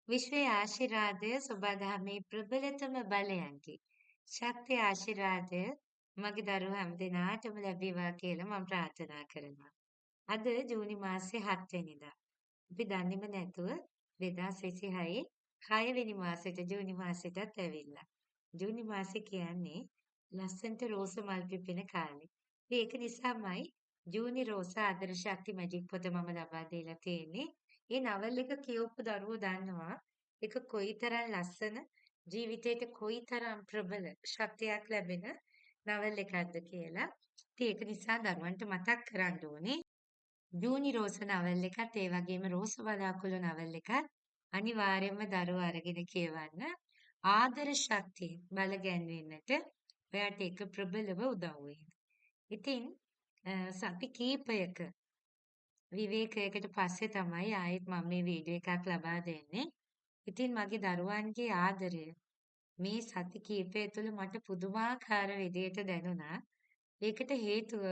විශ්වයේ ආශිර්වාදය සොබාදහමේ ප්‍රබලතම බලයන්කි. ශක්තිය ආශිර්වාදය මගේ දරුවෝ හැමදෙනාටම ලැබේවා කියලා මම ප්‍රාර්ථනා කරනවා. අද ජූනි මාසේ 7 වෙනිදා. අපි දන්නේම නැතුව 2026 6 වෙනි මාසෙට ජූනි මාසෙටත් ඇවිල්ලා. ජූනි මාසේ කියන්නේ ලස්සනට රෝස මල් පිපෙන කාලේ. ඉතින් ඒක නිසාමයි ජූනි රෝස ආදර ශක්ති මැජික් පොත මම ලබා දීලා තියෙන්නේ. ඒ නවල එක කියවපු දරුවෝ දන්නවා ඒක කොයිතරම් ලස්සන ජීවිතේට කොයිතරම් ප්‍රබල ශක්තියක් ලැබෙන නවල එකක්ද කියලා. ඉතින් ඒක නිසා දරුවන්ට මතක් කරන්න ඕනේ. ජූනි රෝස නවල එකත් ඒ වගේම රෝස වළාකුළු නවල එකත් අනිවාර්යයෙන්ම දරුවෝ අරගෙන කියවන්න. ආදර ශක්තිය බල ගැන්වෙන්නට ඔයාට ඒක ප්‍රබලව උදව් වෙයි. ඉතින් සති කීපයක විවේකයකට පස්සේ තමයි ආයෙත් මම මේ වීඩියෝ එකක් ලබා දෙන්නේ. ඉතින් මගේ දරුවන්ගේ ආදරය මේ සති කීපය තුළ මට පුදුමාකාර විදියට දැනුණා. ඒකට හේතුව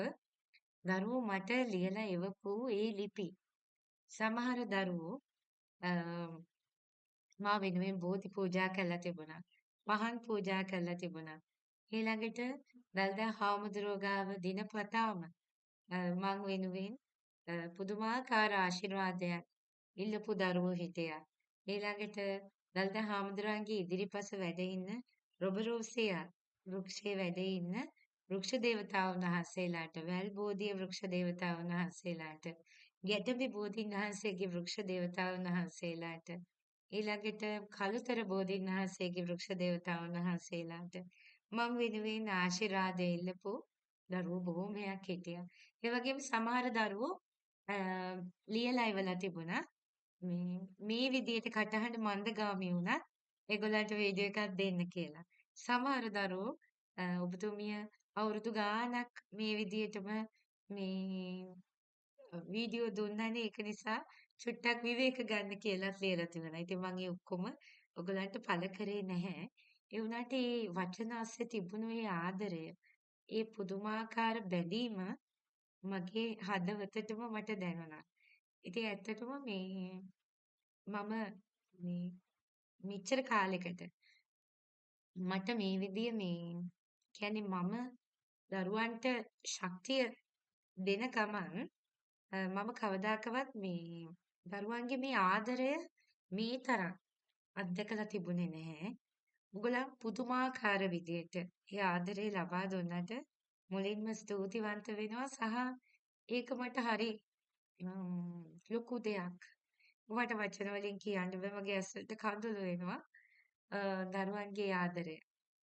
දරුවෝ මට ලියලා එවපු ඒ ලිපි. සමහර දරුවෝ මා වෙනුවෙන් බෝධි පූජා කරලා තිබුණා. පහන් පූජා කරලා තිබුණා. ඊළඟට දළදා හාමුදුරුවෝ ගාව දිනපතාම මං වෙනුවෙන් පුදුමාකාර ආශිර්වාදයක් ඉල්ලපු දරුවෝ හිටියා. ඊළඟට දළදා හාමුදුරුවන්ගේ ඉදිරිපස වැඩ ඉන්න රොබරෝසියා වෘක්ෂයේ වැඩ ඉන්න වෘක්ෂ දේවතාවුන් වහන්සේලාට වැල් බෝධිය වෘක්ෂ දේවතාවුන් වහන්සේලාට ගැටඹි බෝධීන් වහන්සේගේ වෘක්ෂ දේවතාවුන් වහන්සේලාට ඊළඟට කළුතර බෝධීන් වහන්සේගේ වෘක්ෂ දේවතාවුන් වහන්සේලාට මම වෙනුවෙන් ආශිර්වාද ඉල්ලපු දරුවෝ බොහෝමයක් හිටියා. ඒ වගේම සමහර දරුවෝ අ ලියලා ඉවලා තිබුණා. මේ විදියට කටහඬ මන්දගාමී වුණත් ඒගොල්ලන්ට වීඩියෝ එකක් දෙන්න කියලා. සමහර දරුවෝ ඔබතුමිය අවුරුදු ගාණක් මේ විදියටම මේ වීඩියෝ දුන්නානේ ඒක නිසා චුට්ටක් විවේක ගන්න කියලාත් ලියලා තිබුණා. ඉතින් මම ඒ ඔක්කොම ඔයගලන්ට පළ කරේ නැහැ. ඒ වුණාට ඒ වචන ASCII තිබුණු ඒ ආදරය, ඒ පුදුමාකාර බැඳීම මගේ හදවතටම මට දැනුණා. ඉතින් ඇත්තටම මම මේ මෙච්චර කාලෙකට මට මේ විදිය කියන්නේ මම දරුවන්ට ශක්තිය දෙන ගමන් මම කවදාකවත් දරුවන්ගේ මේ ආදරය මේ තරම් අත්දකලා තිබුණේ නැහැ. මුගලන් පුදුමාකාර විදියට ඒ ආදරේ ලබා දුන්නට මුලින්ම ස්තුතිවන්ත වෙනවා සහ ඒක මට හරි ලොකු දෙයක්. මට වචන වලින් කියන්න බෑ මගේ ඇස් වලට කඳුළු එනවා. දරුවන්ගේ ආදරය.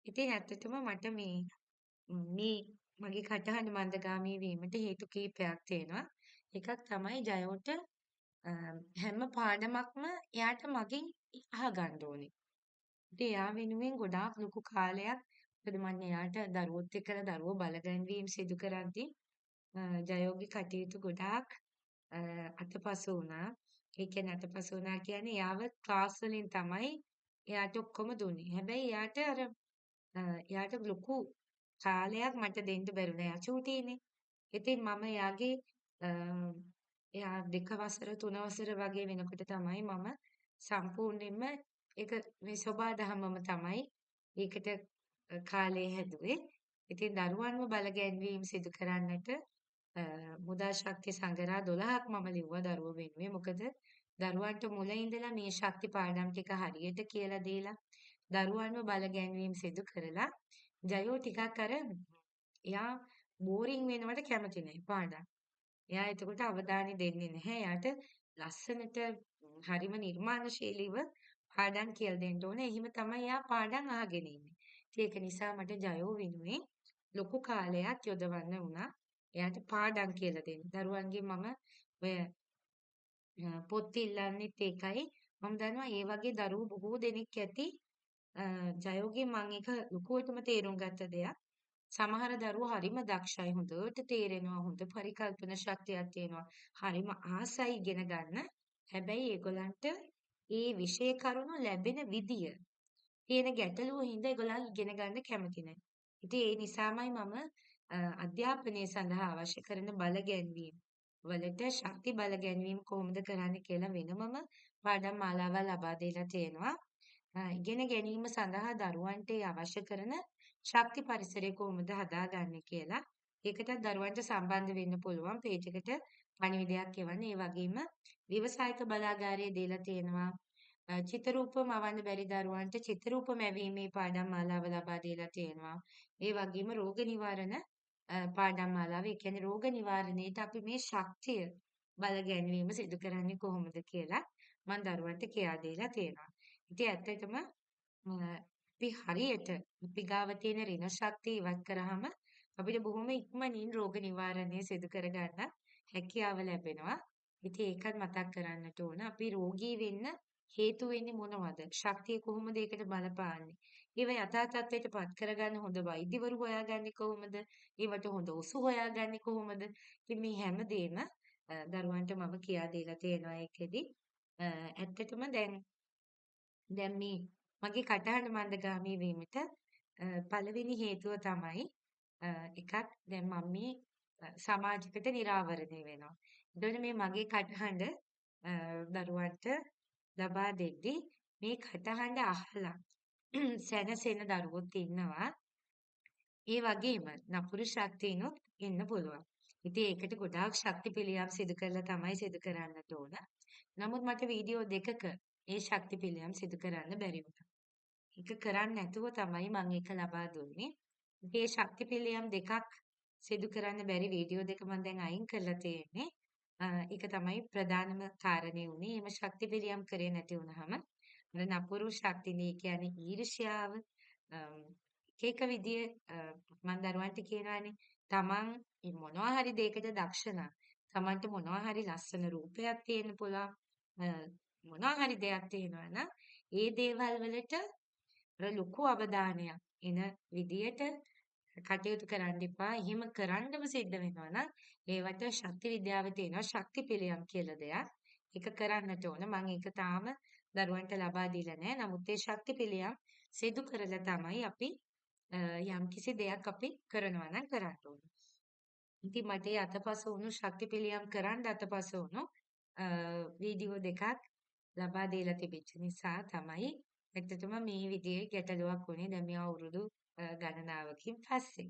ඉතින් ඇත්තටම මට මේ මගේ කටහඬ මන්දගාමී වීමට හේතු කිහිපයක් තියෙනවා. එකක් තමයි ජයෝට හැම පාඩමක්ම එයාට මගෙන් අහගන්න ඕනේ. ඉතින් එයා වෙනුවෙන් ගොඩාක් ලොකු කාලයක් මොකද මම එයාට දරුවොත් එක්කලා දරුවෝ බලගැන්වීම් සිදු කරද්දී ජයෝගේ කටයුතු ගොඩාක් අතපසු වුණා. ඒ කියන්නේ අතපසු වුණා කියන්නේ එයාව ක්ලාස් වලින් තමයි එයාට ඔක්කොම දුන්නේ. හැබැයි එයාට ලොකු කාලයක් මට දෙන්න බැරුණා. එයා චූටිනේ. ඉතින් මම එයාගේ එයා 2 වසර 3 වසර වගේ වෙනකොට තමයි මම සම්පූර්ණයෙන්ම ඒක මේ සෝබාදහමම තමයි ඒකට කාලය හැදුවේ. ඉතින් දරුවන්ව බලගැන්වීම් සිදු කරන්නට මුදා ශක්ති සංගරා 12ක් මම ලිව්වා දරුවෝ වෙනුවෙන්. මොකද දරුවන්ට මුල ඉඳලා මේ ශක්ති පාඩම් ටික හරියට කියලා දීලා දරුවන්ව බලගැන්වීම් සිදු කරලා ජයෝ ටිකක් එයා බෝරින් වෙනවට කැමති නැහැ පාඩම්. එයා එතකොට අවධානය දෙන්නේ නැහැ. එයාට ලස්සනට හරිම නිර්මාණශීලීව පාඩම් කියලා දෙන්න ඕනේ. එහෙම තමයි එයා පාඩම් අහගෙන ඉන්නේ. ඒක නිසා මට ජයෝ වෙනුවෙන් ලොකු කාලයක් යොදවන්න වුණා. එයාට පාඩම් කියලා දෙන්න. දරුවන්ගේ මම ඔය පොත් ඉල්ලන්නෙත් ඒකයි. මම දන්නවා ඒ වගේ දරුවෝ බොහෝ දෙනෙක් ඇති. ජයෝගේ මම ඒක ලොකුවටම තේරුම් ගත්ත දෙයක්. සමහර දරුවෝ හරිම දක්ෂයි හොඳට තේරෙනවා හොඳ පරිකල්පන ශක්තියක් තියෙනවා හරිම ආසයි ඉගෙන ගන්න හැබැයි ඒගොල්ලන්ට ඒ විෂය කරුණු ලැබෙන විදිය තියෙන ගැටලුව හින්දා ඒගොල්ලන් ඉගෙන ගන්න කැමති නැහැ. ඉතින් ඒ නිසාමයි මම අධ්‍යාපනය සඳහා අවශ්‍ය කරන බල ගැන්වීම වලට ශක්ති බල ගැන්වීම කොහොමද කරන්නේ කියලා වෙනමම පාඩම් මාලාවල් ලබා දීලා තියෙනවා. ඉගෙන ගැනීම සඳහා දරුවන්ට අවශ්‍ය කරන ශක්ති පරිසරය කොහොමද හදාගන්නේ කියලා. ඒකටත් දරුවන්ට සම්බන්ධ වෙන්න පුළුවන් පේජ් එකට පණිවිඩයක් එවන්න. ඒ වගේම ව්‍යවසායික බලාගාරය දීලා තියෙනවා. චිත්‍රරූප මවන්න බැරි දරුවන්ට චිත්‍රරූප මැවීමේ පාඩම් මාලාව ලබා දීලා තියෙනවා. ඒ වගේම රෝග නිවාරණ පාඩම් මාලාව. ඒ කියන්නේ රෝග නිවාරණයට අපි මේ ශක්තිය බල ගැන්වීම සිදු කරන්නේ කොහොමද කියලා මම දරුවන්ට කියා දීලා තියෙනවා. ඉතින් ඇත්තටම අපි හරියට අපි ගාව තියෙන ඍණ ශක්තිය ඉවත් කරාම අපිට බොහොම ඉක්මනින් රෝග නිවාරණය සිදු කරගන්න හැකියාව ලැබෙනවා. ඉතින් ඒකත් මතක් කරන්නට ඕන. අපි රෝගී වෙන්න හේතු වෙන්නේ මොනවද? ශක්තිය කොහොමද ඒකට බලපාන්නේ? ඒව යථා තත්ත්වයට පත් කරගන්න හොඳ වෛද්‍යවරු හොයාගන්නේ කොහොමද? ඒවට හොඳ ඔසු හොයාගන්නේ කොහොමද? ඉතින් මේ හැමදේම දරුවන්ට මම කියා දීලා තියෙනවා ඒකෙදි. ඇත්තටම දැන් මේ මගේ කටහඬ මන්දගාමී වීමට පළවෙනි හේතුව තමයි එකක් දැන් මම මේ සමාජයකට නිරාවරණය වෙනවා. එතකොට මේ මගේ කටහඬ දරුවන්ට ලබා දෙද්දී මේ කටහඬ අහලා සැනසෙන දරුවොත් ඉන්නවා. ඒ වගේම නපුරු ශක්තියිනුත් ඉන්න පුළුවන්. ඉතින් ඒකට ගොඩාක් ශක්ති පිළියම් සිදු කරලා තමයි සිදු කරන්නට ඕන. නමුත් මට වීඩියෝ දෙකක ඒ ශක්ති පිළියම් සිදු කරන්න බැරි වුණා. ඒක කරන්නේ නැතුව තමයි මම ඒක ලබා දුන්නේ. ඉතින් ඒ ශක්ති පිළියම් දෙකක් සිදු කරන්න බැරි වීඩියෝ දෙක මම දැන් අයින් කරලා තියෙන්නේ. ඒක තමයි ප්‍රධානම කාරණේ උනේ. එම ශක්ති පිළියම් කරේ නැති වුනහම අර නපුරු ශක්තිනේ කියන්නේ ඊර්ෂ්‍යාව එක එක විදිය මම දරුවන්ට කියනවානේ තමන් මොනවා හරි දෙයකට දක්ෂ නම් තමන්ට මොනවා හරි ලස්සන රූපයක් තියෙන්න පුළුවන් මොනවා හරි දෙයක් තියෙනවා නම් ඒ දේවල් වලට අර ලොකු අවධානයක් එන විදියට කටයුතු කරන්න එපා. එහෙම කරන්නම සිද්ධ වෙනවා නම් ඒවට ශක්ති විද්‍යාවේ තියෙනවා ශක්ති පිළියම් කියලා දෙයක්. ඒක කරන්නට ඕන. මම ඒක තාම දරුවන්ට ලබා දීලා නැහැ. නමුත් ඒ ශක්ති පිළියම් සිදු කරලා තමයි අපි යම්කිසි දෙයක් අපි කරනවා නම් කරන්න ඕන. ඉතින් මට ඒ අතපසු වුණු ශක්ති පිළියම් කරන්න අතපසු වුණු වීඩියෝ දෙකක් ලබා දීලා තිබෙච්ච නිසා තමයි ඇත්තටම මේ විදිහේ ගැටලුවක් වුණේ දැන් මේ අවුරුදු ගණනාවකින් පස්සේ.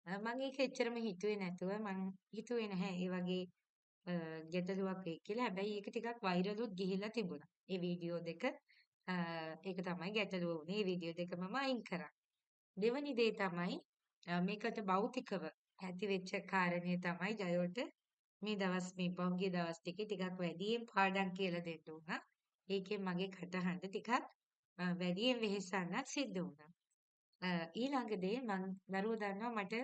මම ඒක එච්චරම හිතුවේ නැතුව මං හිතුවේ නැහැ ඒ වගේ ගැටලුවක් වෙයි කියලා. හැබැයි ඒක ටිකක් වෛරලුත් ගිහිල්ලා තිබුණා. ඒ වීඩියෝ දෙක ඒක තමයි ගැටලුව වුණේ. ඒ වීඩියෝ දෙක මම අයින් කරා. දෙවනි දේ තමයි මේකට භෞතිකව ඇතිවෙච්ච කාරණේ තමයි ජයෝට මේ පහුගිය දවස් ටිකේ ටිකක් වැඩියෙන් පාඩම් කියලා දෙන්න උනා. ඒකෙන් මගේ කටහඬ ටිකක් වැඩියෙන් වෙහෙසන්නත් සිද්ධ වුණා. ඊළඟ දේ මං දරුවෝ දන්නවා මට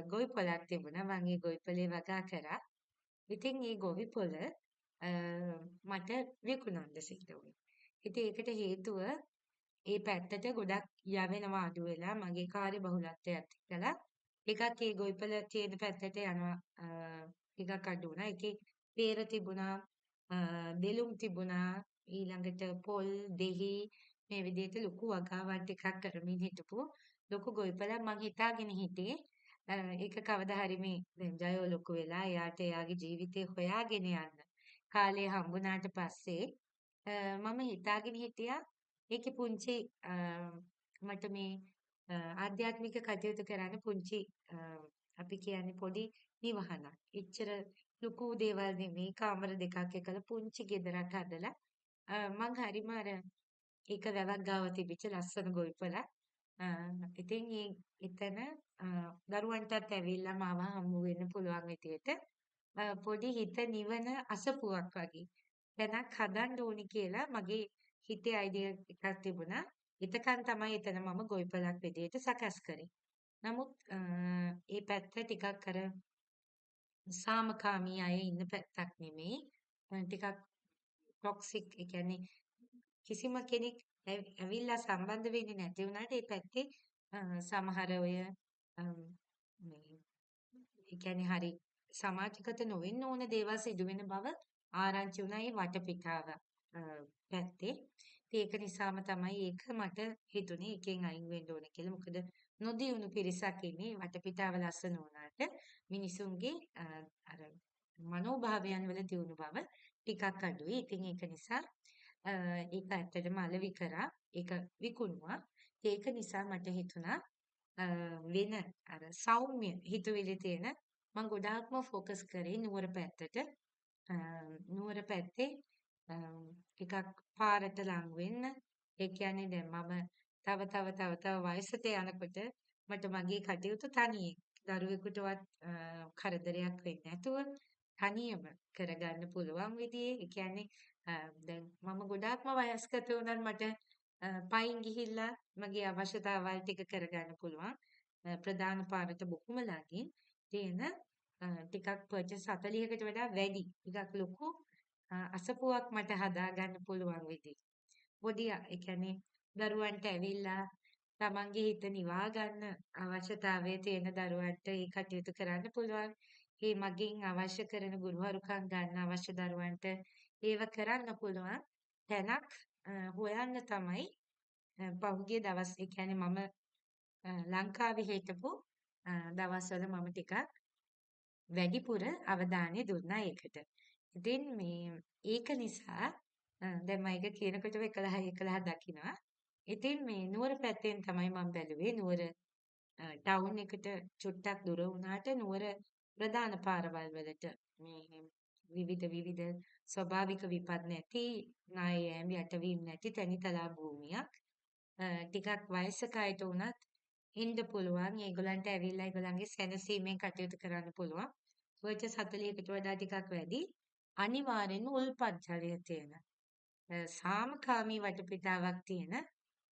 ගොවි පොළක් තිබුණා. මං ඒ ගොවි පොලේ වගා කරා. ඉතින් ඒ ගොවි පොළ මට විකුණන්න සිද්ධ වුණා. ඉතින් ඒකට හේතුව ඒ පැත්තට ගොඩක් යවෙනවා අඩු වෙලා මගේ කාර්ය බහුලත්වයත් එක්කලා ටිකක් ඒ ගොවිපළ තියෙන පැත්තට යනවා ටිකක් අඩු වුණා. ඒකේ peer තිබුණා, දෙලුම් තිබුණා, ඊළඟට පොල්, දෙහි මේ විදිහට ලොකු වගාවක් ටිකක් කරමින් හිටපු ලොකු ගොවිපළක් මං හිතාගෙන හිටියේ ඒක කවදා හරි මේ දැන් ජයෝ ලොකු වෙලා එයාට එයාගේ ජීවිතේ හොයාගෙන යන්න කාලය හම්බුණාට පස්සේ මම හිතාගෙන හිටියා ඒකේ පුංචි මට මේ ආධ්‍යාත්මික කටයුතු කරන්න පුංචි අපි කියන්නේ පොඩි නිවහනක්. එච්චර ලොකු දේවල් නෙමෙයි කාමර දෙකක් එකලා පුංචි ගෙදරක් හදලා මං හරිම අර ඒක වැවක් ගාව තිබිච්ච ලස්සන ගොවිපළක්. ඉතින් එතන දරුවන්ටත් ඇවිල්ලා මාව හමු වෙන්න පුළුවන් විදියට පොඩි හිත නිවන අසපුවක් වගේ තැනක් හදන්න ඕනි කියලා මගේ හිතේ අයිඩියා එකක් තිබුණා. එතකන් තමයි එතන මම ගොවිපළක් විදියට සකස් කරේ. නමුත් ඒ පැත්ත ටිකක් අර සාමකාමී අය ඉන්න පැත්තක් නෙමෙයි. ටිකක් ටොක්සික් ඒ කියන්නේ කිසිම කෙනෙක් ඇවිල්ලා සම්බන්ධ වෙන්නේ නැති වුණාට ඒ පැත්තේ සමහර අය මේ ඒ කියන්නේ හරි සමාජගත නොවෙන්න ඕන දේවල් සිදුවෙන බව ආරංචි වුණා ඒ වටපිටාව පැත්තේ. ඉතින් ඒක නිසාම තමයි ඒක මට හිතුනේ එකෙන් අයින් වෙන්න ඕන කියලා. මොකද නොදියුණු පිරිසක් ඉන්නේ වටපිටාව ලස්සන වුණාට මිනිසුන්ගේ අර මනෝභාවයන් වල දියුණු බව ටිකක් අඩුයි. ඉතින් ඒක නිසා ඒක ඇත්තටම අලෙවි කරා. ඒක විකුණුවා. ඒක නිසා මට හිතුණා වෙන අර සෞම්‍ය හිතුවිලි තියෙන මම ගොඩාක්ම ફોකස් කරේ නුවර පැත්තට. නුවර පැත්තේ ටිකක් පාරට ලං වෙන්න. ඒ කියන්නේ දැන් මම තව වයසට යනකොට මට මගේ කටයුතු තනියෙන් දරුවෙකුටවත් කරදරයක් වෙන්නේ නැතුව තනියම කරගන්න පුළුවන් විදිහේ ඒ කියන්නේ දැන් මම ගොඩාක්ම වයස්ගත වුණත් මට පයින් ගිහිල්ලා මගේ අවශ්‍යතාවල් ටික කරගන්න පුළුවන්. ප්‍රධාන පාරට බොහොම ළඟින් තියෙන ටිකක් පර්චේස් 40කට වඩා වැඩි ටිකක් ලොකු අසපුවක් මට හදාගන්න පුළුවන් විදිහට. පොඩි ඒ කියන්නේ දරුවන්ට ඇවිල්ලා තමන්ගේ හිත නිවා ගන්න අවශ්‍යතාවයේ තියෙන දරුවන්ට ඒ කටයුතු කරන්න පුළුවන්. ඒ මගින් අවශ්‍ය කරන ගුරුහරුකම් ගන්න අවශ්‍ය දරුවන්ට ඒව කරන්න පුළුවන් තැනක් හොයන්න තමයි පහුගිය දවස් ඒ කියන්නේ මම ලංකාවේ හිටපු දවස්වල මම ටිකක් වැඩිපුර අවධානය දුන්නා ඒකට. ඉතින් ඒක නිසා දැන් මම ඒක කියනකොටම 11 දකිනවා. ඉතින් නුවර පැත්තෙන් තමයි මම බැලුවේ. නුවර ටවුන් එකට චුට්ටක් දුර වුණාට නුවර ප්‍රධාන පාරවල් වලට විවිධ ස්වභාවික විපත් නැති ණය යෑම යටවීම නැති තැනිතලා භූමියක්. ටිකක් වයසක අයට වුණත් ඉන්න පුළුවන්. ඒගොල්ලන්ට ඇවිල්ලා ඒගොල්ලන්ගේ සැනසීමෙන් කටයුතු කරන්න පුළුවන්. පර්චේස් 40කට වඩා ටිකක් වැඩි. අනිවාර්යෙන්ම උල්පත් ජලය තියෙන සාමකාමී වටපිටාවක් තියෙන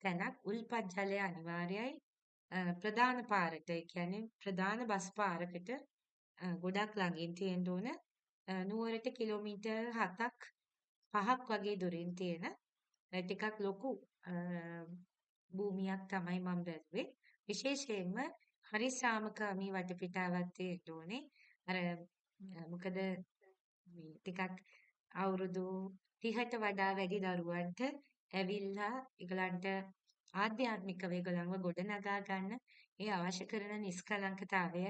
තැනක් උල්පත් ජලය අනිවාර්යයි. ප්‍රධාන පාරට ඒ කියන්නේ ප්‍රධාන බස් පාරකට ගොඩක් ළඟින් තියෙන්න ඕන. නුවරට කිලෝමීටර් 7ක් 5ක් වගේ දුරින් තියෙන ටිකක් ලොකු භූමියක් තමයි මම බැලුවේ. විශේෂයෙන්ම හරි සාමකාමී වටපිටාවක් තියෙන්න ඕනේ. අර මොකද ටිකක් අවුරුදු 30ට වඩා වැඩි දරුවන්ට ඇවිල්ලා ඒගලන්ට ආධ්‍යාත්මිකව ඒගොල්ලන්ව ගොඩනගා ගන්න ඒ අවශ්‍ය කරන නිස්කලංකතාවය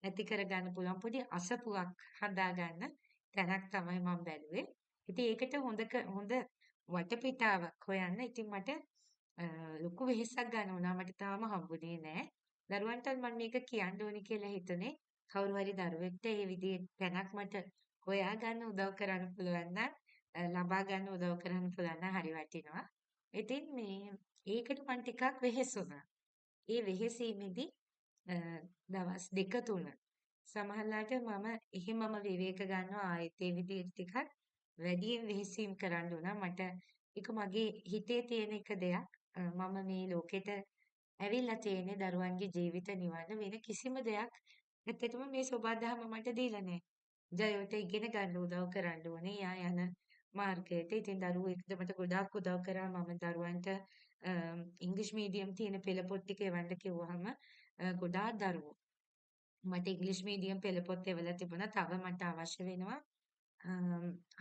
ඇති කරගන්න පුළුවන් පොඩි අසපුවක් හදාගන්න තැනක් තමයි මම බැලුවේ. ඉතින් ඒකට හොඳ වටපිටාවක් හොයන්න ඉතින් මට ලොකු වෙහෙසක් ගන්න වුණා. මට තාම හම්බුනේ නෑ. දරුවන්ට මම මේක කියන්න ඕනි කියලා හිතුනේ. කවුරු හරි දරුවෙක්ට මේ විදිහේ තැනක් මට හොයා ගන්න උදව් කරන්න පුළුවන් නම් ලබා ගන්න උදව් කරන්න පුළුවන් නම් හරි වටිනවා. ඉතින් ඒකට මම ටිකක් වෙහෙසුණා. ඒ වෙහෙසීමේදී දවස් දෙක තුන සමහරලාට මම එහෙමම විවේක ගන්නවා ආයෙත් ඒ විදිහට ටිකක් වැඩියෙන් වෙහෙසීම් කරන්න උනා. මට ඒක මගේ හිතේ තියෙන එක දෙයක්. මම මේ ලෝකෙට ඇවිල්ලා තියෙන්නේ දරුවන්ගේ ජීවිත නිවන්න වෙන කිසිම දෙයක් ඇත්තටම මේ සෝබාදහම මට දීලා නැහැ. ජයයට ඉගෙන ගන්න උදව් කරන්න ඕනේ. යා යන මාර්ගයට. ඉතින් දරුවෙක්ද මට ගොඩාක් උදව් කරා. මම දරුවන්ට ඉංග්‍රීසි මීඩියම් තියෙන පෙළ පොත් ටික එවන්න කිව්වහම ගොඩාක් දරුවෝ මට ඉංග්‍රීසි මීඩියම් පෙළ පොත් එවලා තිබුණා. තව මට අවශ්‍ය වෙනවා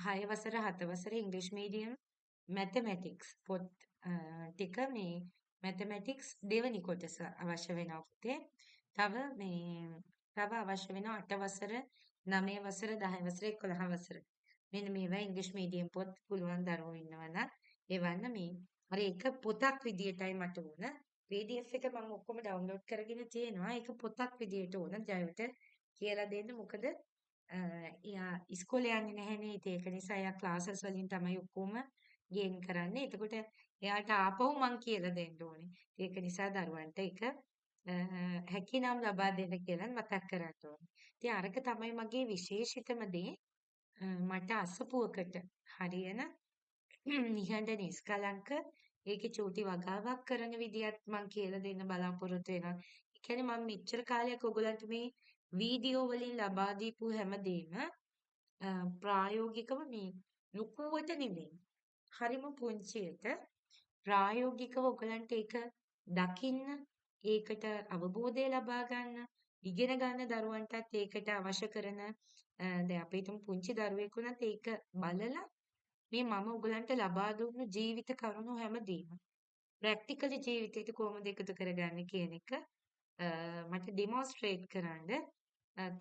6 වසර 7 වසර ඉංග්‍රීසි මීඩියම් මැතමැටික්ස් පොත් ටික මැතමැටික්ස් දෙවනි කොටස අවශ්‍ය වෙනවා පුතේ. තව අවශ්‍ය වෙනවා 8 වසර 9 වසර 10 වසර 11 වසර. මෙන්න මේවා ඉංග්‍රීසි මීඩියම් පොත් පුළුවන් දරුවෝ ඉන්නවා නම් එවන්න අර එක පොතක් විදියටයි මට ඕන. PDF එක මම ඔක්කොම ඩවුන්ලෝඩ් කරගෙන තියෙනවා. ඒක පොතක් විදියට ඕන. ජයවට කියලා දෙන්න. මොකද එයා ඉස්කෝලේ යන්නේ නැහැනේ. ඒක නිසා එයා ක්ලාසස් වලින් තමයි ඔක්කොම ගේන් කරන්නේ. එතකොට එයාට ආපහු මං කියලා දෙන්න ඕනේ. ඒක නිසා දරුවන්ට ඒක හැකියනම් ලබා දෙන්න කියලා මතක් කරන්න ඕනේ. ඉතින් අරක තමයි මගේ විශේෂිතම දේ. මට අසපුවකට හරියන නිහඬ නිස්කලංක ඒකේ චූටි වගාවක් කරන විදියත් මම කියලා දෙන්න බලාපොරොත්තු වෙනවා. ඒ කියන්නේ මම මෙච්චර කාලයක් ඔයගලන්ට මේ වීඩියෝ වලින් ලබා දීපු හැමදේම ප්‍රායෝගිකව මේ ලොකුවට නෙමෙයි. හරිම පුංචියට ප්‍රායෝගිකව ඔයගලන්ට ඒක දකින්න, ඒකට අවබෝධය ලබා ගන්න, ඉගෙන ගන්න දරුවන්ටත් ඒකට අවශ්‍ය කරන දැන් අපි හිතමු පුංචි දරුවෙක් වුණත් ඒක බලලා මේ මම ඔයගලන්ට ලබා දුන්නු ජීවිත කරුණු හැමදේම ප්‍රැක්ටිකලි ජීවිතයට කොහොමද එකතු කරගන්නේ කියන එක මට ඩෙමොන්ස්ට්‍රේට් කරන්න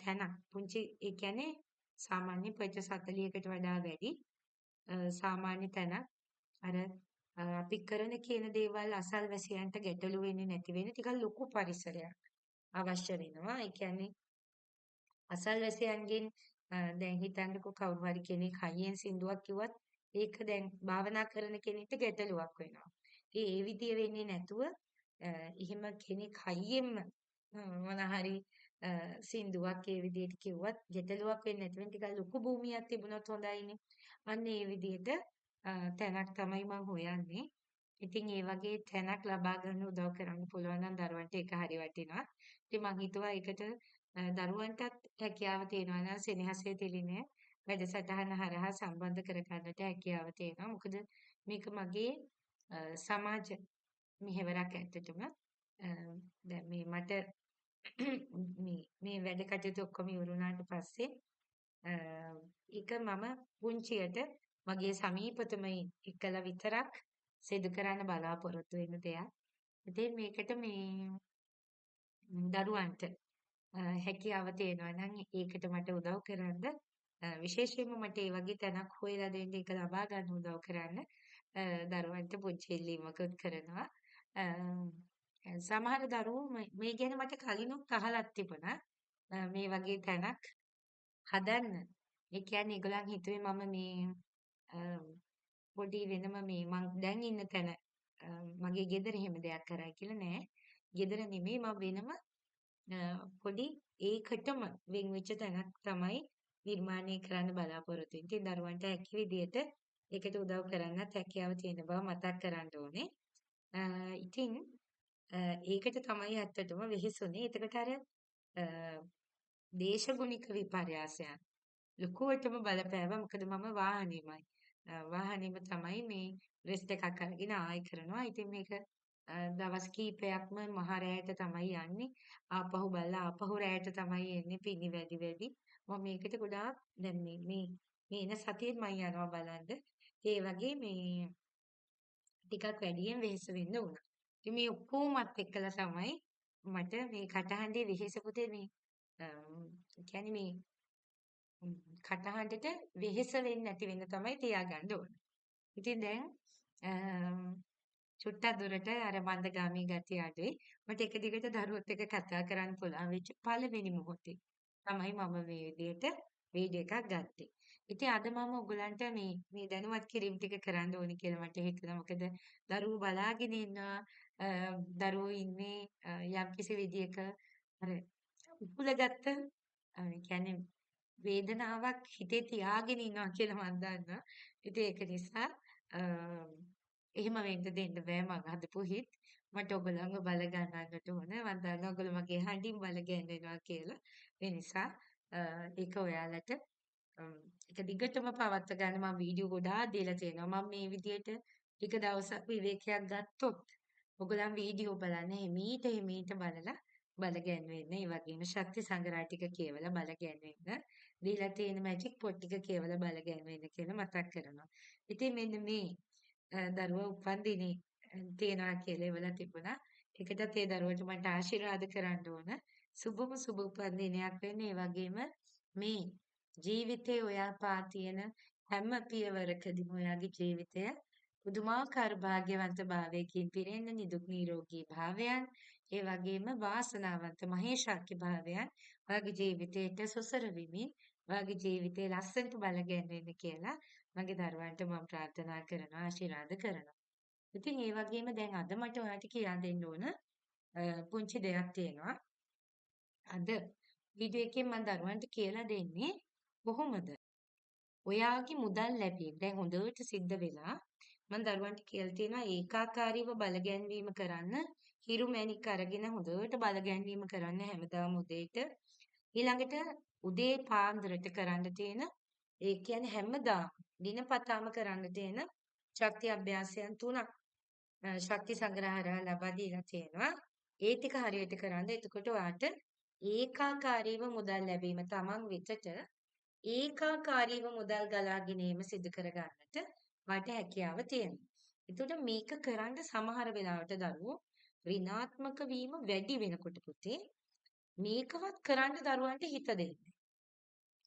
තැනක් පුංචි ඒ කියන්නේ සාමාන්‍ය පර්චේස් 40කට වඩා වැඩි සාමාන්‍ය තැනක් අර අපි කරන කියන දේවල් අසල්වැසියන්ට ගැටලු වෙන්නේ නැති වෙන ටිකක් ලොකු පරිසරයක් අවශ්‍ය වෙනවා. ඒ කියන්නේ අසල්වැසියන්ගෙන් දැන් හිතන්නකෝ කවුරු හරි කෙනෙක් හයියෙන් සින්දුවක් කිව්වත් ඒක දැන් භාවනා කරන කෙනෙක්ට ගැටලුවක් වෙනවා. ඉතින් ඒ විදිය වෙන්නේ නැතුව එහෙම කෙනෙක් හයියෙන්ම මොන හරි සින්දුවක් ඒ විදිහට කිව්වත් ගැටලුවක් වෙන්නේ නැති වෙන ටිකක් ලොකු භූමියක් තිබුණොත් හොඳයිනේ. අන්න ඒ විදිහට තැනක් තමයි මම හොයන්නේ. ඉතින් ඒ වගේ තැනක් ලබා ගන්න උදව් කරන්න පුළුවන් නම් දරුවන්ට ඒක හරි වටිනවා. ඉතින් මං හිතුවා ඒකට දරුවන්ටත් හැකියාව තියෙනවා නම් සෙනෙහසේ තිලිනය වැඩසටහන හරහා සම්බන්ධ කරගන්නට හැකියාව තියෙනවා. මොකද මේක මගේ සමාජ මෙහෙවරක් ඇත්තටම. දැන් මේ මට මේ වැඩ කටයුතු ඔක්කොම ඉවර වුණාට පස්සේ ඒක මම පුංචියට මගේ සමීපතම එක්කලා විතරක් සිදු කරන්න බලාපොරොත්තු වෙන දෙයක්. ඉතින් මේකට මේ දරුවන්ට හැකියාව තියෙනවා නම් ඒකට මට උදව් කරන්න විශේෂයෙන්ම මට ඒ වගේ තැනක් හොයලා දෙන්න ඒක ලබා ගන්න උදව් කරන්න දරුවන්ට පුංචි ඉල්ලීමකුත් කරනවා. සමහර දරුවෝ මේ ගැන මට කලිනුත් අහලත් තිබුණා. මේ වගේ තැනක් හදන්න. ඒ කියන්නේ ඒගොල්ලන් හිතුවේ මම මේ පොඩි වෙනම මේ මං දැන් ඉන්න තැන මගේ ගෙදර එහෙම දෙයක් කරයි කියලා නෑ. ගෙදර නෙමෙයි මම වෙනම පොඩි ඒකටම වෙන් වෙච්ච තැනක් තමයි නිර්මාණය කරන්න බලාපොරොත්තු වෙන්නේ. ඉතින් දරුවන්ට හැකි විදියට ඒකට උදව් කරන්නත් හැකියාව තියෙන බව මතක් කරන්න ඕනේ. ඉතින් ඒකට තමයි ඇත්තටම වෙහෙසුනේ. එතකොට අර දේශගුණික විපර්යාසයන් ලොකුවටම බලපෑවා. මොකද මම වාහනේමයි. වාහනේම තමයි මේ රෙස්ට් එකක් අරගෙන ආයෙ කරනවා. ඉතින් මේක දවස් කීපයක්ම මහ රෑට තමයි යන්නේ. ආපහු බලලා ආපහු රෑට තමයි එන්නේ පිනි වැඩි වැඩි. මම මේකට ගොඩාක් දැන් මේ එන සතියේ මම යනවා බලන්න. ඒ වගේ මේ ටිකක් වැඩියෙන් වෙහෙස වෙන්න වුණා. ඉතින් මේ ඔක්කොමත් එක්කලා තමයි මට මේ කටහඬේ වෙහෙස පුතේ මේ කියන්නේ මේ කටහඬට වෙහෙස වෙන්නේ නැති වෙන්න තමයි තියාගන්න ඕන. ඉතින් දැන් චුට්ටක් දුරට අර මන්දගාමී ගතිය අඩුයි. මට එක දිගට දරුවොත් එක්ක කතා කරන්න පුළුවන් වෙච්ච පළවෙනි මොහොතේ තමයි මම මේ විදිහට වීඩියෝ එකක් ගත්තේ. ඉතින් අද මම ඔයගලන්ට මේ දැනුවත් කිරීම ටික කරන්න ඕනි කියලා මට හිතුණා. මොකද දරුවෝ බලාගෙන ඉන්නවා. දරුවෝ ඉන්නේ යම්කිසි විදියක අර උකුලගත්ත කියන්නේ වේදනාවක් හිතේ තියාගෙන ඉන්නවා කියලා මම දන්නවා. ඉතින් ඒක නිසා එහෙම වෙන්න දෙන්න බෑ මං හදපු හිත්. මට ඔයගොල්ලන්ව බල ගන්නන්නට ඕන. මම දන්නවා ඔයගොල්ලෝ මගේ හඬින් බල ගන්නවා කියලා. ඒ නිසා ඒක ඔයාලට එක දිගටම පවත්වා ගන්න මම වීඩියෝ ගොඩාක් දීලා තියෙනවා. මම මේ විදියට ටික දවසක් විවේකයක් ගත්තොත් ඔයගොල්ලන් වීඩියෝ බලන්න හිමීට බලලා බල ගැන්වෙන්න. ඒ වගේම ශක්ති සංග්‍රහ ටික කියවලා බල ගැන්වෙන්න. දීලා තියෙන මැජික් පොත් ටික කියවලා බල ගැන්වෙන්න කියලා මතක් කරනවා. ඉතින් මෙන්න මේ දරුවා උපන්දිනේ තියනවා කියලා එවලා තිබුණා. ඒකටත් ඒ දරුවට මට ආශිර්වාද කරන්න ඕන. සුබම සුබ උපන්දිනයක් වෙන්න. ඒ වගේම මේ ජීවිතේ ඔයා පා තියෙන හැම පියවරකදීම ඔයාගේ ජීවිතය පුදුමාකාර භාග්‍යවන්ත භාවයකින් පිරෙන්න නිදුක් නිරෝගී භාවයන් ඒ වගේම වාසනාවන්ත මහේශාක්‍ය භාවයන් ඔයාගේ ජීවිතයට සොසර වෙමින් ඔයාගේ ජීවිතේ ලස්සනට බලගැන්වෙන්න කියලා මගේ දරුවන්ට මම ප්‍රාර්ථනා කරනවා ආශිර්වාද කරනවා. ඉතින් ඒ වගේම දැන් අද මට ඔයාලට කියන්න දෙන්න ඕන පුංචි දෙයක් තියෙනවා. අද වීඩියෝ එකෙන් මම දරුවන්ට කියලා දෙන්නේ කොහොමද ඔයාගේ මුදල් ලැබීම දැන් හොඳට සිද්ධ වෙලා මම දරුවන්ට කියලා තියෙනවා ඒකාකාරීව බලගැන්වීම කරන්න හිරු මැණික් අරගෙන හොඳට බලගැන්වීම කරන්න හැමදාම උදේට ඊළඟට උදේ පාන්දරට කරන්න තියෙන ඒ කියන්නේ හැමදාම දිනපතාම කරන්න තියෙන ශක්ති අභ්‍යාසයන් තුනක් ශක්ති සංග්‍රහය ලබා දීලා තියෙනවා. ඒ ටික හරියට කරන්න. එතකොට ඔයාට ඒකාකාරීව මුදල් ලැබීම තමන් වෙතට ඒකාකාරීව මුදල් ගලාගෙන ඒම සිදු කරගන්නට මට හැකියාව තියෙනවා. එතකොට මේක කරන්න සමහර වෙලාවට දරුවෝ ඍණාත්මක වීම වැඩි වෙනකොට පුතේ මේකවත් කරන්න දරුවන්ට හිත දෙන්නේ.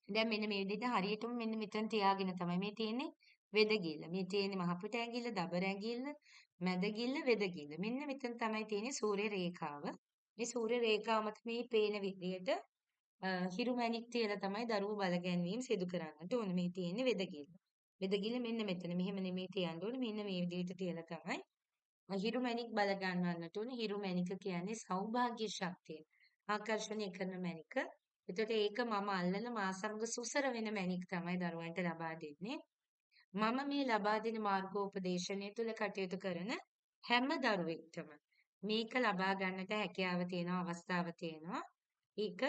දැන් මෙන්න මේ විදිහට හරියටම මෙන්න මෙතන තියාගෙන තමයි මේ තියෙන්නේ. වෙදගිල්ල. මේ තියෙන්නේ මහපුට ඇඟිල්ල, දබර ඇඟිල්ල, මැදගිල්ල, වෙදගිල්ල. මෙන්න මෙතන තමයි තියෙන්නේ සූර්ය රේඛාව. මේ සූර්ය රේඛාව මත මේ පේන විදියට හිරුමැණික් තියලා තමයි දරුවෝ බල ගැන්වීම සිදු කරන්නට ඕනේ. මේ තියෙන්නේ වෙදගිල්ල. වෙදගිල්ල මෙන්න මෙතන. මෙහෙම නෙමෙයි තියන්න ඕනේ. මෙන්න මේ විදිහට තියලා තමයි හිරුමැණික් බල ගන්නවන්නට ඕනේ. හිරුමැණික කියන්නේ සෞභාග්‍ය ශක්තිය. ආකර්ෂණය කරන මැණික. එතකොට ඒක මම අල්ලන මා සමග සුසර වෙන මැණික් තමයි දරුවන්ට ලබා දෙන්නේ. මම මේ ලබා දෙන මාර්ගෝපදේශනය තුළ කටයුතු කරන හැම දරුවෙක්ටම මේක ලබා ගන්නට හැකියාව තියෙනවා අවස්ථාව තියෙනවා. ඒක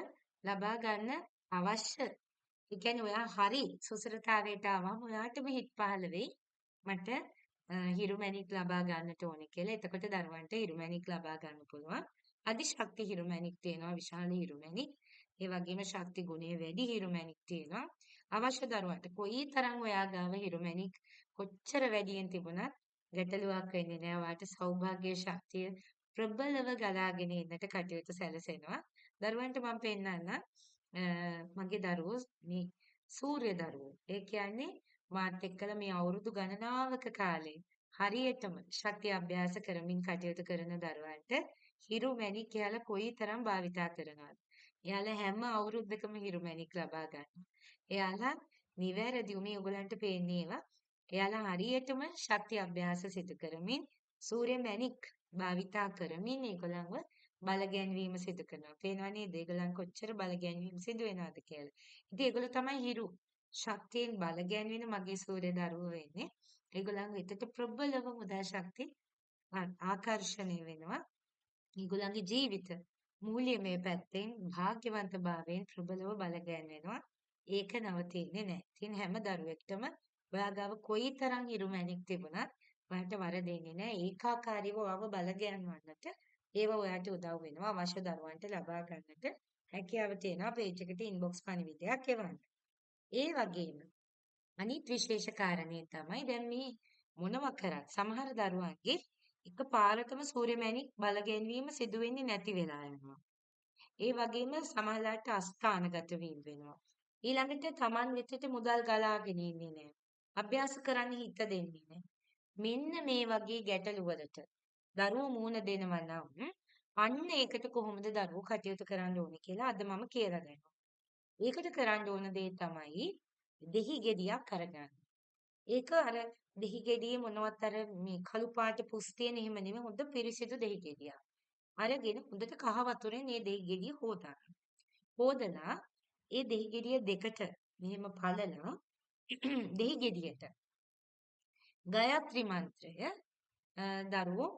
ලබා ගන්න අවශ්‍ය. ඒ කියන්නේ ඔයා හරි සුසරතාවයට ආවම ඔයාටම හිත් පහළ වෙයි. මට හිරුමැණික් ලබා ගන්නට ඕනේ කියලා. එතකොට දරුවන්ට හිරුමැණික් ලබා ගන්න පුළුවන්. අධිශක්ති හිරුමැණික් තියෙනවා විශාල හිරුමැණික්. ඒ වගේම ශක්ති ගුණය වැඩි හිරුමැණික් තියෙනවා. අවශ්‍ය දරුවන්ට කොයිතරම් ඔයා ගාව හිරුමැණික් කොච්චර වැඩියෙන් තිබුණත් ගැටලුවක් වෙන්නේ නැහැ. ඔයාට සෞභාග්‍ය ශක්තිය ප්‍රබලව ගලාගෙන එන්නට කටයුතු සැලසෙනවා. දරුවන්ට මම පෙන්නන්නම් මගේ දරුවෝ මේ සූර්ය දරුවෝ. ඒ කියන්නේ මාත් එක්කලා මේ අවුරුදු ගණනාවක කාලේ හරියටම ශක්තිය අභ්‍යාස කරමින් කටයුතු කරන දරුවන්ට හිරු මැණික් එයාලා කොයිතරම් භාවිතා කරනවද? එයාලා හැම අවුරුද්දකම හිරු මැණික් ලබා ගන්නවා. එයාලා නිවැරදිව මේ ඔයගලන්ට පේන්නේ ඒවා. එයාලා හරියටම ශක්තිය අභ්‍යාස සිදු කරමින් සූර්ය මැණික් භාවිතා කරමින් ඒගොල්ලන්ව බල ගැන්වීම සිදු කරනවා. පේනවා නේද? ඒගොල්ලන් කොච්චර බල ගැන්වීම සිදු වෙනවද කියලා. ඉතින් ඒගොල්ලෝ තමයි හිරු ශක්තියෙන් බල ගැන්වෙන මගේ සූර්ය දරුවෝ වෙන්නේ. ඒගොල්ලන් වෙතට ප්‍රබලව මුදා ශක්තිය ආකර්ෂණය වෙනවා. ඒගොල්ලන්ගේ ජීවිත මූල්‍යමය පැත්තෙන් භාග්‍යවන්තභාවයෙන් ප්‍රබලව බල ගැන්වෙනවා. ඒක නවතින්නේ නැහැ. ඉතින් හැම දරුවෙක්ටම ඔයා ගාව කොයිතරම් හිරුමැණික් තිබුණත් ඔයාට වරදින්නේ නැහැ. ඒකාකාරීව ඔයාව බල ගැන්වන්නට ඒව ඔයාට උදව් වෙනවා. අවශ්‍ය දරුවන්ට ලබා ගන්නට හැකියාව තියෙනවා. පේජ් එකට ඉන්බොක්ස් පණිවිඩයක් එවන්න. ඒ වගේම අනිත් විශේෂ කාරණේ තමයි දැන් මේ මොනවා කරත් සමහර දරුවන්ගේ එකපාරටම සූර්යමැණික් බල ගැන්වීම සිදු වෙන්නේ නැති වෙලා යනවා. ඒ වගේම සමහරලාට අස්ථානගත වීම වෙනවා. ඊළඟට Taman වෙතට මුදල් ගලාගෙන ඉන්නේ නැහැ. අභ්‍යාස කරන්න හිත දෙන්නේ නැහැ. මෙන්න මේ වගේ ගැටලු වලට දරුවෝ මුහුණ දෙනවා නම් අන්න ඒකට කොහොමද දරුවෝ කටයුතු කරන්න ඕනේ කියලා අද මම කියලා දෙනවා. ඒකට කරන්න ඕන දේ තමයි දෙහි ගෙඩියක් අරගන්න. ඒක අර දෙහි ගෙඩියේ මොනවත් අර මේ කළු පාට පුස් තියෙන එහෙම නෙමෙයි හොඳ පිරිසිදු දෙහි ගෙඩියක්. අරගෙන හොඳට කහ වතුරෙන් මේ දෙහි ගෙඩිය හොදන්න. හොදලා ඒ දෙහි ගෙඩිය දෙකට මෙහෙම පළලා දෙහි ගෙඩියට ගයත්‍රි මන්ත්‍රය දරුවෝ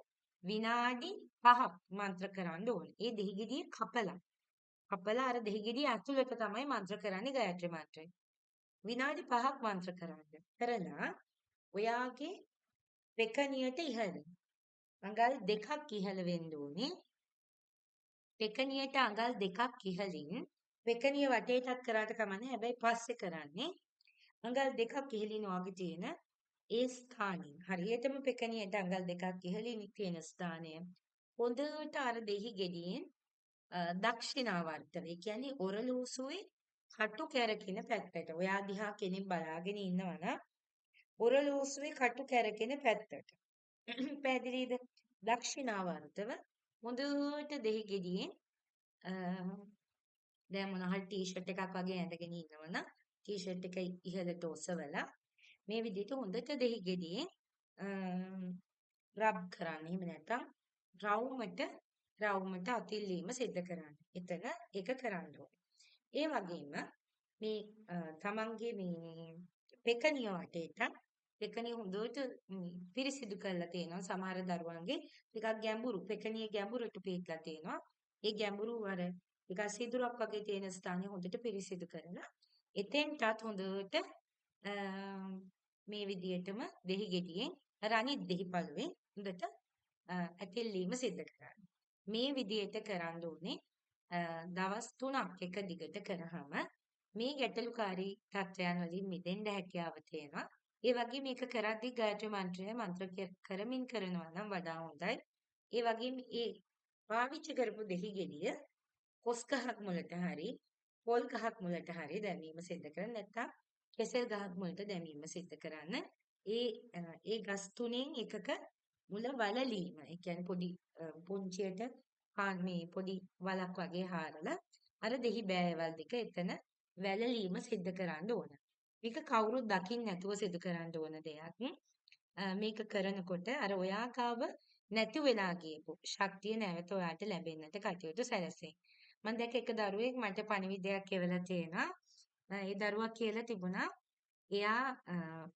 විනාඩි 5ක් මන්ත්‍ර කරන්න ඕනේ. ඒ දෙහි ගෙඩිය කපලා අර දෙහි ගෙඩිය ඇතුළට තමයි මන්ත්‍ර කරන්නේ ගයත්‍රි මන්ත්‍රය. විනාඩි 5ක් මන්ත්‍ර කරන්න. කරලා ඔයාගේ පෙකණියට ඉහළ අඟල් 2ක් ඉහළ වෙන්න ඕනේ. පෙකණියට අඟල් 2ක් ඉහළින් පෙකණිය වටේටත් කරාට කමන්නේ. හැබැයි පස්සේ කරන්නේ අඟල් 2ක් ඉහළින් වගේ තියෙන ඒ ස්ථානය. හරියටම පෙකණියට අඟල් 2ක් ඉහළින් තියෙන ස්ථානය හොඳට අර දෙහි ගෙඩියෙන් දක්ෂිනාවර්තව. ඒ කියන්නේ ඔරලෝසුවේ කටු කැරකෙන පැත්තට. ඔයා දිහා කෙනෙක් බලාගෙන ඉන්නවනම් ඔරලෝසුවේ කටු කැරකෙන පැත්තට. පැහැදිලිද? දක්ෂිනාවර්තව හොඳට දෙහි ගෙඩියෙන් දැන් මොන හරි ටී-ෂර්ට් එකක් වගේ ඇඳගෙන ඉන්නවනම් ටී-ෂර්ට් එක ඉහළට ඔසවලා මේ විදිහට හොඳට දෙහි ගෙඩියෙන් රබ් කරන්න. එහෙම නැත්නම් රවුමට අතිල්ලීම සිද්ධ කරන්න. එතන ඒක කරන්න ඕනේ. ඒ වගේම මේ තමන්ගේ මේ පෙකණිය වටේට පෙකණිය හොඳට පිරිසිදු කරලා තියෙනවා. සමහර දරුවන්ගේ ටිකක් ගැඹුරු පෙකණිය ගැඹුරට පිටලා තියෙනවා. ඒ ගැඹුරු වල ටිකක් සිදුරක් වගේ තියෙන ස්ථානය හොඳට පිරිසිදු කරලා එතෙන්ටත් හොඳට මේ විදිහටම දෙහි ගෙඩියෙන් අර අනිත් දෙහි පළුවෙන් හොඳට ඇතිල්ලීම සිද්ධ කරන්න. මේ විදිහට කරන්න ඕනේ දවස් 3ක් එක දිගට කරාම මේ ගැටලුකාරී තත්ත්වයන් වලින් මිදෙන්න හැකියාව තියෙනවා. ඒ වගේම මේක කරද්දී ගායත්‍රි මන්ත්‍රය මන්ත්‍ර කරමින් කරනවා නම් වඩා හොඳයි. ඒ වගේම ඒ පාවිච්චි කරපු දෙහි ගෙඩිය කොස් ගහක් මුලට හරි පොල් ගහක් මුලට හරි දැමීම සිද්ධ කරන්න. නැත්නම් කෙසෙල් ගහක් මුලට දැමීම සිද්ධ කරන්න. ඒ ගස් තුනෙන් එකක මුල වලලීම. ඒ කියන්නේ පොඩි පුංචියට මේ පොඩි වලක් වගේ හාරලා අර දෙහි බෑවල් දෙක එතන වැලලීම සිද්ධ කරන්න ඕන. මේක කවුරුත් දකින්න නැතුව සිදු කරන්න ඕන දෙයක්. මේක කරනකොට අර ඔයා ගාව නැති වෙලා ගියපු ශක්තිය නැවත ඔයාට ලැබෙන්නට කටයුතු සැලසෙයි. මම දැක්ක එක දරුවෙක් මට පණිවිඩයක් එවලා තියෙනවා. ඒ දරුවා කියලා තිබුණා එයා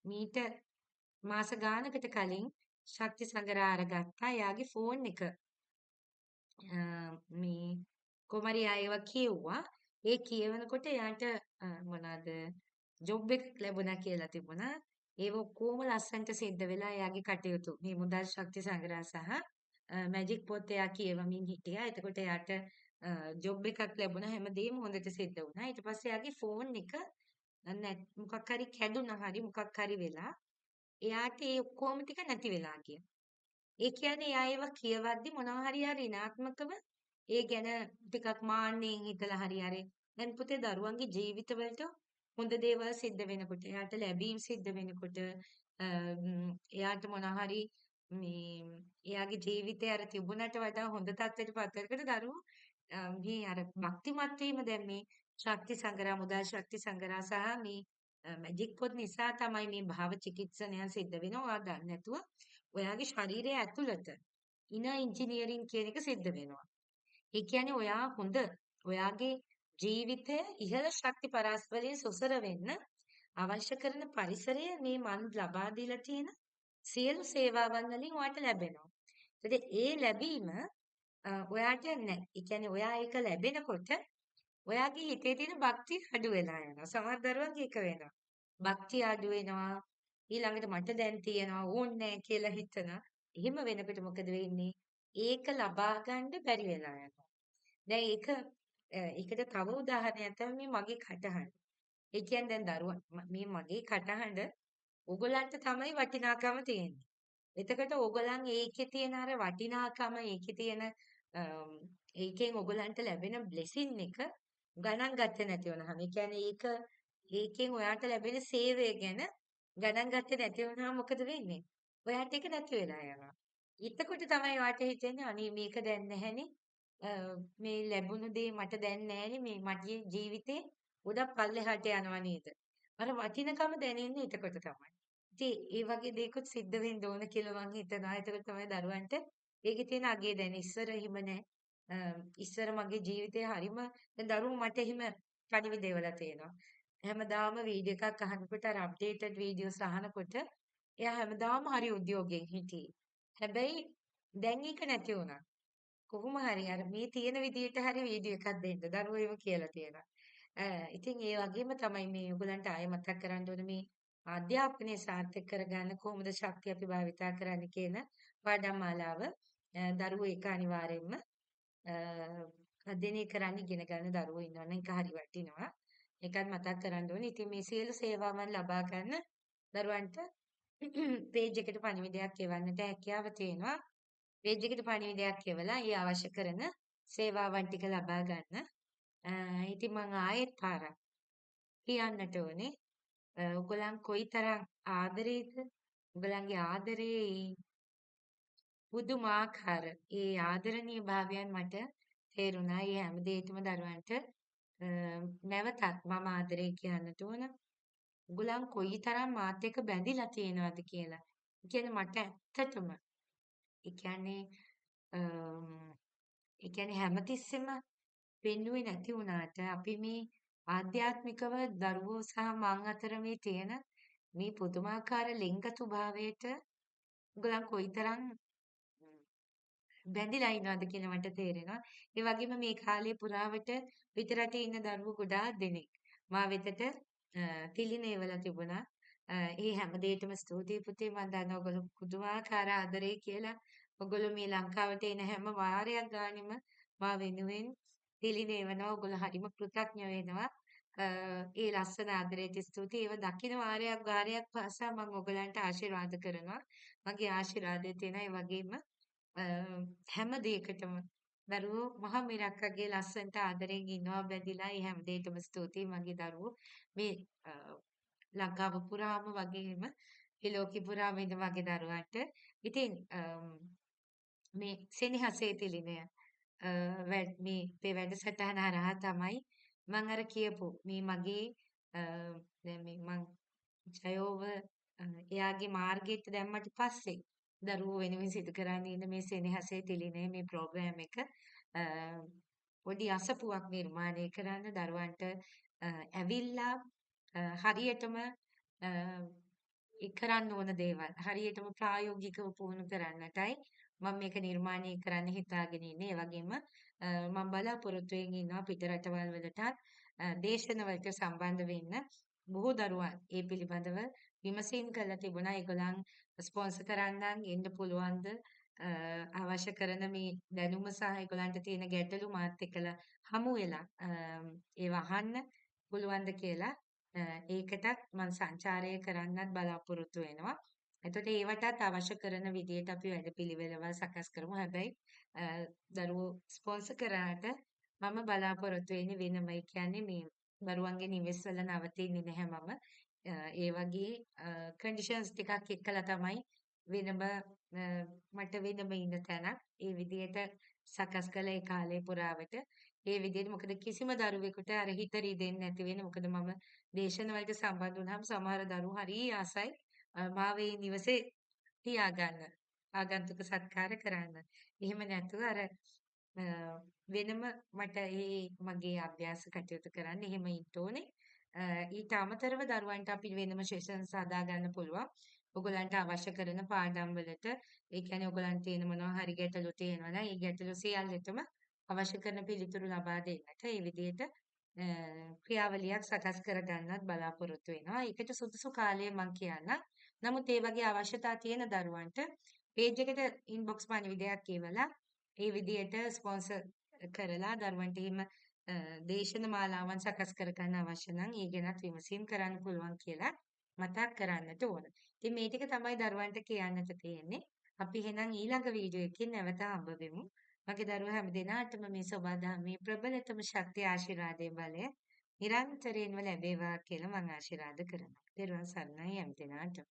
මීට මාස ගානකට කලින් ශක්ති සංග්‍රහ අරගත්තා. එයාගේ ෆෝන් එක මේ කොමරි අයව කියෙව්වා. ඒ කියවනකොට එයාට මොනවාද ජොබ් එකක් ලැබුණා කියලා තිබුණා. ඒව ඔක්කොම ලස්සනට සිද්ධ වෙලා එයාගේ කටයුතු මේ මුදල් ශක්ති සංග්‍රහ සහ මැජික් පොත් එයා කියවමින් හිටියා. එතකොට එයාට ජොබ් එකක් ලැබුණා. හැමදේම හොඳට සිද්ධ වුණා. ඊට පස්සේ එයාගේ ෆෝන් එක මොකක් හරි කැඩුනා හරි මොකක් හරි වෙලා එයාට ඒ ඔක්කොම ටික නැති වෙලා ගියා. ඒ කියන්නේ එයා ඒවා කියවද්දි මොනවා හරි ඍණාත්මකව ඒ ගැන ටිකක් මාන්නෙන් හිතලා හරි දැන් පුතේ දරුවන්ගේ ජීවිතවලට හොඳ දේවල් සිද්ධ වෙනකොට එයාට ලැබීම් සිද්ධ වෙනකොට එයාට මොනවා හරි මේ එයාගේ ජීවිතය අර තිබුණට වඩා හොඳ තත්ත්වයට පත් වෙනකොට දරුවෝ මේ අර භක්තිමත් වීම දැන් මේ ශක්ති සංග්‍රහ මුදල් ශක්ති සංග්‍රහ සහ මේ මැජික් පොත් නිසා තමයි මේ භාව චිකිත්සනයන් සිද්ධ වෙනවා. ඔයා දන්නේ නැතුව ඔයාගේ ශරීරය ඇතුළත ඉනර් ඉන්ජිනියරින් කියන එක සිද්ධ වෙනවා. ඒ කියන්නේ ඔයා හොඳ ඔයාගේ ජීවිතය ඉහළ ශක්ති පරාස්පරයේ සොසර වෙන්න අවශ්‍ය කරන පරිසරය මේ මන් ලබා දීලා තියෙන සියලු සේවාවන් වලින් ඔයාට ලැබෙනවා. ඒකද ඒ ලැබීම ඔයාට නැහැ. ඒ කියන්නේ ඔයා ඒක ලැබෙනකොට ඔයාගේ හිතේ තියෙන භක්තිය අඩු වෙලා යනවා. සමහර දරුවන්ගේ ඒක වෙනවා. භක්තිය අඩු වෙනවා. ඊළඟට මට දැන් තියනවා ඕනේ නැහැ කියලා හිතනවා. එහෙම වෙනකොට මොකද වෙන්නේ? ඒක ලබා ගන්න බැරි වෙලා යනවා. දැන් ඒකට තව උදාහරණයක් තමයි මේ මගේ කටහඬ. ඒ කියන්නේ දැන් දරුවා මේ මගේ කටහඬ ඕගොල්ලන්ට තමයි වටිනාකම තියෙන්නේ. එතකොට ඕගොල්ලන් ඒකේ තියෙන අර වටිනාකම ඒකේ තියෙන ඒකෙන් ඕගොල්ලන්ට ලැබෙන බ්ලෙසින් එක ගණන් ගත්තේ නැති වුනහම ඒ කියන්නේ ඒකෙන් ඔයාට ලැබෙන සේවය ගැන ගණන් ගත්තේ නැති වුනහම මොකද වෙන්නේ? ඔයාට ඒක නැති වෙලා යනවා. එතකොට තමයි ඔයාට හිතෙන්නේ අනේ මේක දැන් නැහැනේ. මේ ලැබුණු දේ මට දැන් නැහැනේ මේ මගේ ජීවිතේ ගොඩක් පල්ලෙහාට යනවා නේද? අර වටිනකම දැනෙන්නේ එතකොට තමයි. ඉතින් ඒ වගේ දේකුත් සිද්ධ වෙන්න ඕන කියලා මං හිතනවා. එතකොට තමයි දරුවන්ට ඒකේ තියෙන අගේ දැනෙන්නේ. ඉස්සර එහෙම නෑ. ඉස්සර මගේ ජීවිතේ හරිම දැන් දරුවෝ මට එහෙම පණිවිඩ එවලා තියෙනවා. හැමදාම වීඩියෝ එකක් අහනකොට අර අප්ඩේටඩ් වීඩියෝස් අහනකොට එයා හැමදාම හරි උද්‍යෝගයෙන් හිටියේ. හැබැයි දැන් ඒක නැති වුණා. කොහොම හරි අර මේ තියෙන විදියට හරි වීඩියෝ එකක් දෙන්න. දරුවෝ එහෙම කියලා තියෙනවා. ඉතින් ඒ වගේම තමයි මේ ඔයගලන්ට ආයෙ මතක් කරන්න ඕනේ මේ අධ්‍යාපනය සාර්ථක කරගන්න කොහොමද ශක්තිය අපි භාවිතා කරන්න කියන පාඩම් මාලාව දරුවෝ ඒක අනිවාර්යයෙන්ම අධ්‍යයනය කරන්න ඉගෙන ගන්න දරුවෝ ඉන්නවනම් ඒක හරි වටිනවා. ඒකත් මතක් කරන්න ඕනේ. ඉතින් මේ සියලු සේවාවන් ලබා ගන්න දරුවන්ට පේජ් එකට පණිවිඩයක් එවන්නට හැකියාව තියෙනවා. පේජ් එකට පණිවිඩයක් එවලා ඒ අවශ්‍ය කරන සේවාවන් ටික ලබා ගන්න. ඉතින් මම ආයෙත් පාරක් කියන්නට ඕනේ. ඔයගොල්ලන් කොයිතරම් ආදරේද? ඔයගලන්ගේ ආදරේ පුදුමාකාර. ඒ ආදරණීය භාවයන් මට තේරුණා. ඒ හැම දෙයකම දරුවන්ට නැවතත් මම ආදරේ කියන්නට ඕන. ඔයගොල්ලන් කොයිතරම් මාත් එක්ක බැඳිලා තියෙනවද කියලා. ඒ කියන්නේ මට ඇත්තටම ඒ කියන්නේ හැමතිස්සෙම පෙන්නුවේ නැති වුණාට අපි මේ ආධ්‍යාත්මිකව දරුවෝ සහ මං අතර මේ තියෙන මේ පුදුමාකාර ලිංගතු භාවයට ඔයගලන් කොයිතරම් බැඳිලා ඉන්නවද කියලා මට තේරෙනවා. ඒ වගේම මේ කාලේ පුරාවට පිටරටේ ඉන්න දරුවෝ ගොඩාක් දෙනෙක් මා වෙතට තිලිනේවලා තිබුණා. ඒ හැම දෙයකටම ස්තුතියි පුතේ මම දන්නවා ඔයගොල්ලෝ පුදුමාකාර ආදරේ කියලා. ඔයගොල්ලෝ මේ ලංකාවට එන හැම වාරයක් ගානෙම මා වෙනුවෙන් තිලිනේවනවා. ඔයගොල්ලෝ හරිම කෘතඥ වෙනවා. ඒ ලස්සන ආදරයට ස්තුතියි. ඒව දකින්න වාරයක් පාසා මම ඔයගලන්ට ආශිර්වාද කරනවා. මගේ ආශිර්වාදය තියෙනවා. ඒ වගේම හැම දෙයකටම දරුවෝ මහ මිරක්කගේ ලස්සනට ආදරෙන් ඉන්නවා බැඳිලා ඒ හැම දෙයකටම ස්තුතියි මගේ දරුවෝ මේ ලංකාව පුරාම වගේම ඒ ලෝකෙ පුරාම ඉන්න මගේ දරුවන්ට. ඉතින් මේ සෙනෙහසේ තිලිනය මේ අපේ වැඩසටහන හරහා තමයි මම අර කියපු මේ මගේ දැන් මේ මං ජයෝව එයාගේ මාර්ගයට දැම්මට පස්සේ දරුවෝ වෙනුවෙන් සිදු කරන්න ඉන්න මේ සෙනෙහසේ තිලිනේ මේ ප්‍රෝග්‍රෑම් එක පොඩි අසපුවක් නිර්මාණය කරන්න දරුවන්ට ඇවිල්ලා හරියටම කරන්න ඕන දේවල් හරියටම ප්‍රායෝගිකව පුහුණු කරන්නටයි මම මේක නිර්මාණය කරන්න හිතාගෙන ඉන්නේ. ඒ වගේම මම බලාපොරොත්තු වෙමින් ඉන්නවා පිට රටවල් වලටත් දේශනවලට සම්බන්ධ වෙන්න බොහෝ දරුවන් ඒ පිළිබඳව විමසීම් කරලා තිබුණා. ඒගොල්ලන් ස්පොන්සර් කරන්නන් එන්න පුළුවන්ද? අවශ්‍ය කරන මේ දැනුම සහ ඒගොල්ලන්ට තියෙන ගැටලු මාත් එක්කලා හමු වෙලා ඒවා අහන්න පුළුවන්ද කියලා ඒකටත් මම සංචාරය කරන්නත් බලාපොරොත්තු වෙනවා. එතකොට ඒවටත් අවශ්‍ය කරන විදිහට අපි වැඩපිළිවෙළවල් සකස් කරමු. හැබැයි දරුවෝ ස්පොන්සර් කරාට මම බලාපොරොත්තු වෙන්නේ වෙනම. ඒ කියන්නේ මේ දරුවන්ගේ නිවෙස් වල නවතින්නේ නැහැ මම. ඒ වගේ කන්ඩිෂන්ස් ටිකක් එක්කලා තමයි වෙනම මට වෙනම ඉන්න තැනක් ඒ විදිහට සකස් කළ ඒ කාලේ පුරාවට ඒ විදිහට මොකද කිසිම දරුවෙකුට අර හිත රිදෙන්නේ නැති වෙන මොකද මම දේශන වලට සම්බන්ධ වුණාම සමහර දරුවෝ හරි ආසයි මාව ඒ නිවසේ තියාගන්න ආගන්තුක සත්කාර කරන්න. එහෙම නැතුව අර වෙනම මට මගේ අභ්‍යාස කටයුතු කරන්න එහෙම ඉන්න ඕනේ. ඊට අමතරව දරුවන්ට අපි වෙනම සෙෂන්ස් හදා ගන්න පුළුවන්. ඔයගලන්ට අවශ්‍ය කරන පාඩම් වලට ඒ කියන්නේ ඔයගලන්ට තියෙන මොනවා හරි ගැටලු තියෙනවා නම් ඒ ගැටලු සියල්ලටම අවශ්‍ය කරන පිළිතුරු ලබා දෙන්නට ඒ විදිහට ක්‍රියාවලියක් සකස් කර ගන්නත් බලාපොරොත්තු වෙනවා. ඒකට සුදුසු කාලය මම කියන්නම්. නමුත් ඒ වගේ අවශ්‍යතා තියෙන දරුවන්ට පේජ් එකට ඉන්බොක්ස් පණිවිඩයක් කියවලා ඒ විදිහට ස්පොන්සර් කරලා දරුවන්ට එහෙම දේශන මාලාවන් සකස් කර ගන්න අවශ්‍ය නම් ඒ ගැනත් විමසීම් කරන්න පුළුවන් කියලා මතක් කරන්නට ඕන. ඉතින් මේ ටික තමයි දරුවන්ට කියන්නට තියෙන්නේ. අපි එහෙනම් ඊළඟ වීඩියෝ එකකින් නැවත හම්බ වෙමු. මගේ දරුවෝ හැම දිනාටම මේ සෝබා දහමේ ප්‍රබලතම ශක්තිය ආශිර්වාදයේ බලය නිරන්තරයෙන්ම ලැබේවා කියලා මම ආශිර්වාද කරනවා. ත්වන් සරණයි හැම දිනාටම.